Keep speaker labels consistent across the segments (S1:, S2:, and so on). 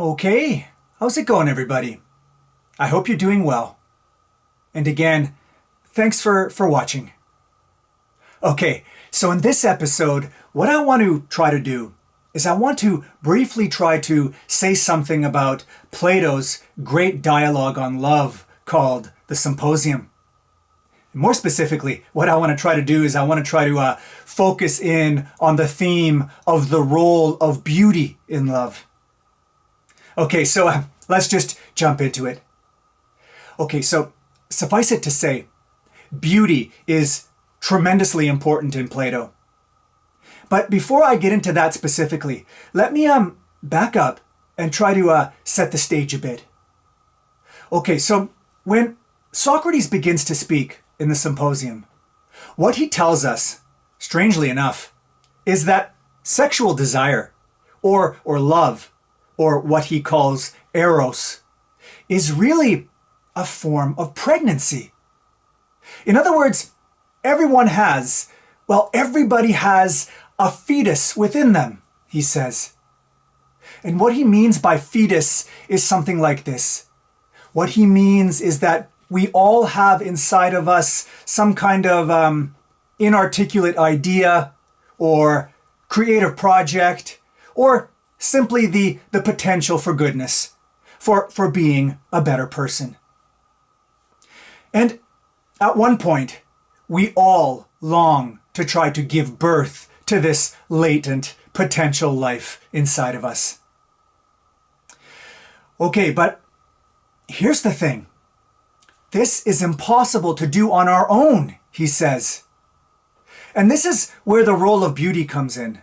S1: Okay, how's it going, everybody? I hope you're doing well. And again, thanks for watching. Okay, so in this episode, what I want to try to do is I want to briefly try to say something about Plato's great dialogue on love called the Symposium. More specifically, what I want to try to do is I want to try to focus in on the theme of the role of beauty in love. Okay, so let's just jump into it. Okay, so suffice it to say, beauty is tremendously important in Plato. But before I get into that specifically, let me back up and try to set the stage a bit. Okay, so when Socrates begins to speak in the Symposium, what he tells us, strangely enough, is that sexual desire, or love, or what he calls eros, is really a form of pregnancy. In other words, everybody has a fetus within them, he says. And what he means by fetus is something like this. What he means is that we all have inside of us some kind of inarticulate idea or creative project or simply the potential for goodness, for being a better person. And at one point, we all long to try to give birth to this latent potential life inside of us. Okay, but here's the thing. This is impossible to do on our own, he says. And this is where the role of beauty comes in.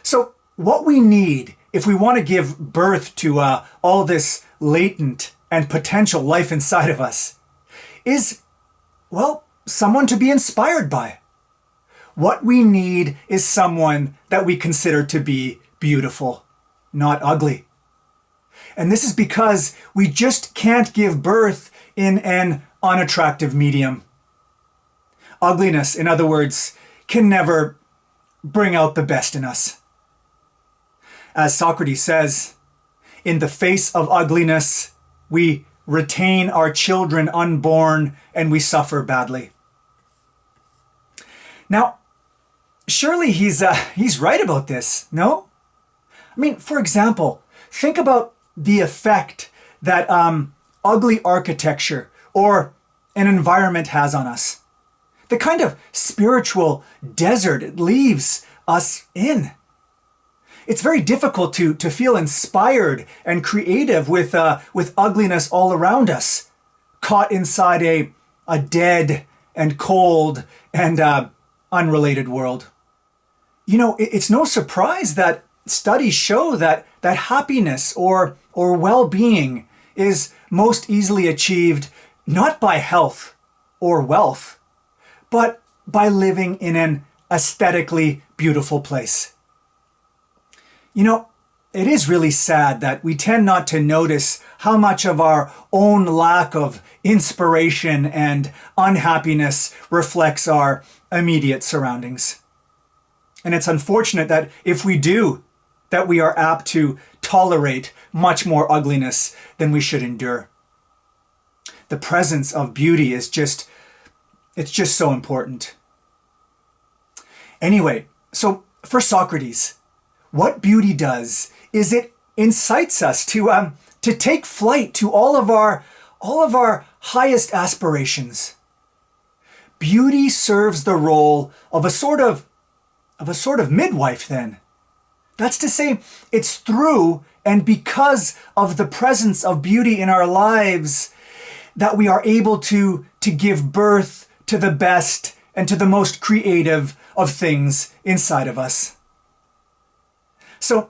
S1: So what we need if we want to give birth to all this latent and potential life inside of us is, someone to be inspired by. What we need is someone that we consider to be beautiful, not ugly. And this is because we just can't give birth in an unattractive medium. Ugliness, in other words, can never bring out the best in us. As Socrates says, in the face of ugliness, we retain our children unborn and we suffer badly. Now, surely he's right about this, no? I mean, for example, think about the effect that ugly architecture or an environment has on us. The kind of spiritual desert it leaves us in. It's very difficult to feel inspired and creative with ugliness all around us, caught inside a dead and cold and unrelated world. You know, it's no surprise that studies show that happiness or well-being is most easily achieved not by health or wealth, but by living in an aesthetically beautiful place. You know, it is really sad that we tend not to notice how much of our own lack of inspiration and unhappiness reflects our immediate surroundings. And it's unfortunate that if we do, that we are apt to tolerate much more ugliness than we should endure. The presence of beauty is just so important. Anyway, so for Socrates, what beauty does is it incites us to take flight to all of our highest aspirations. Beauty serves the role of a sort of midwife then. That's to say, it's through and because of the presence of beauty in our lives that we are able to give birth to the best and to the most creative of things inside of us. So,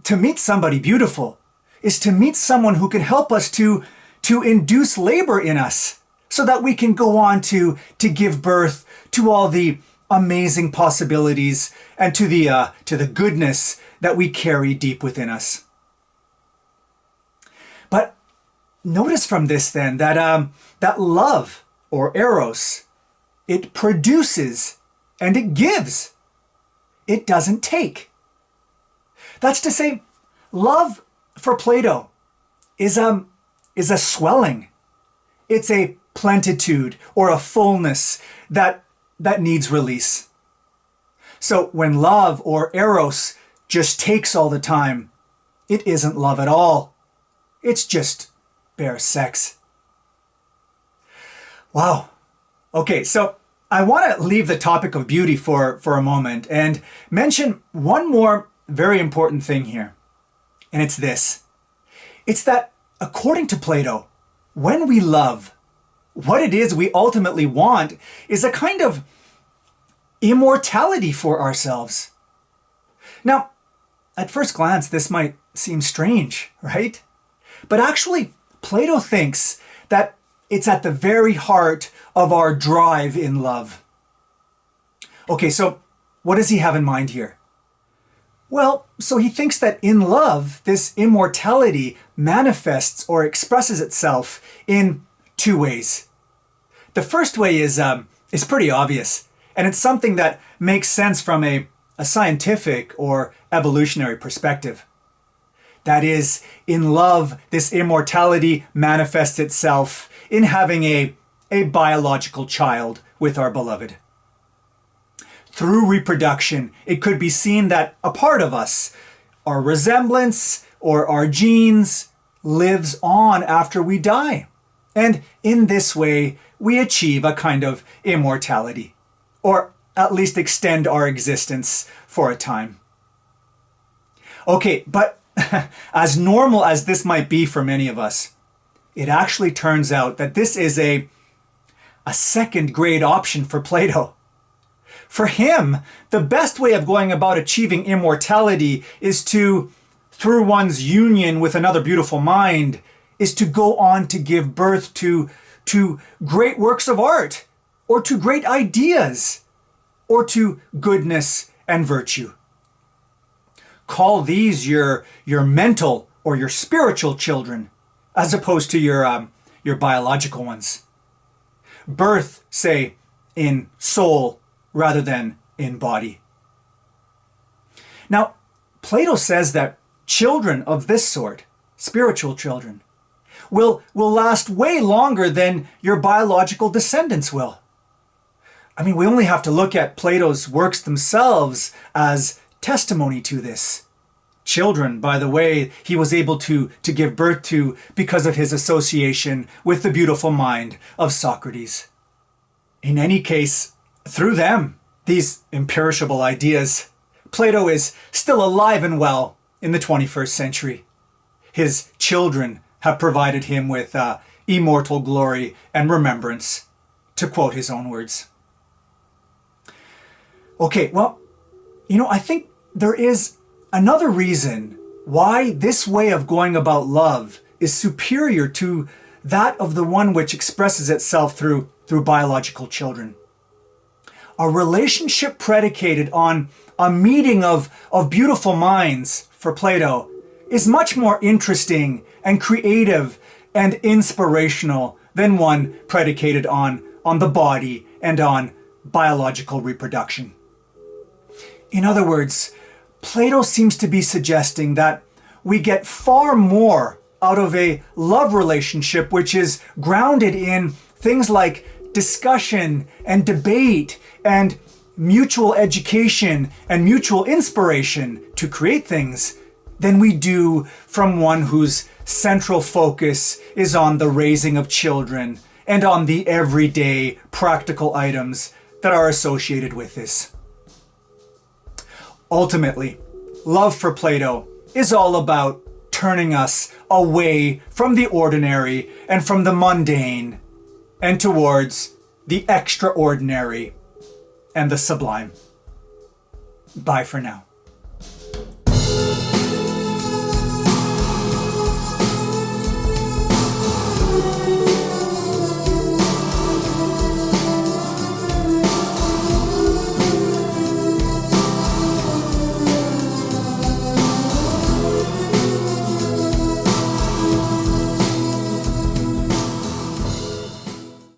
S1: to meet somebody beautiful is to meet someone who can help us to induce labor in us so that we can go on to give birth to all the amazing possibilities and to the goodness that we carry deep within us. But notice from this then that love, or eros, it produces and it gives. It doesn't take. That's to say, love for Plato, is a swelling. It's a plenitude or a fullness that needs release. So when love or eros just takes all the time, it isn't love at all. It's just bare sex. Wow. Okay, so I want to leave the topic of beauty for a moment and mention one more very important thing here. And it's this. It's that according to Plato, when we love, what it is we ultimately want is a kind of immortality for ourselves. Now, at first glance, this might seem strange, right? But actually, Plato thinks that it's at the very heart of our drive in love. Okay, so what does he have in mind here? Well, so he thinks that in love, this immortality manifests or expresses itself in two ways. The first way is pretty obvious, and it's something that makes sense from a scientific or evolutionary perspective. That is, in love, this immortality manifests itself in having a biological child with our beloved. Through reproduction, it could be seen that a part of us, our resemblance or our genes, lives on after we die. And in this way, we achieve a kind of immortality, or at least extend our existence for a time. Okay, but as normal as this might be for many of us, it actually turns out that this is a second grade option for Plato. For him, the best way of going about achieving immortality is to, through one's union with another beautiful mind, is to go on to give birth to great works of art, or to great ideas, or to goodness and virtue. Call these your mental or your spiritual children, as opposed to your biological ones. Birth, say, in soul rather than in body. Now, Plato says that children of this sort, spiritual children, will last way longer than your biological descendants will. I mean, we only have to look at Plato's works themselves as testimony to this. Children, by the way, he was able to give birth to because of his association with the beautiful mind of Socrates. In any case, through them, these imperishable ideas, Plato is still alive and well in the 21st century. His children have provided him with immortal glory and remembrance, to quote his own words. Okay, well, I think there is another reason why this way of going about love is superior to that of the one which expresses itself through biological children. A relationship predicated on a meeting of beautiful minds, for Plato, is much more interesting and creative and inspirational than one predicated on the body and on biological reproduction. In other words, Plato seems to be suggesting that we get far more out of a love relationship which is grounded in things like discussion and debate and mutual education and mutual inspiration to create things than we do from one whose central focus is on the raising of children and on the everyday practical items that are associated with this. Ultimately, love for Plato is all about turning us away from the ordinary and from the mundane and towards the extraordinary and the sublime. Bye for now.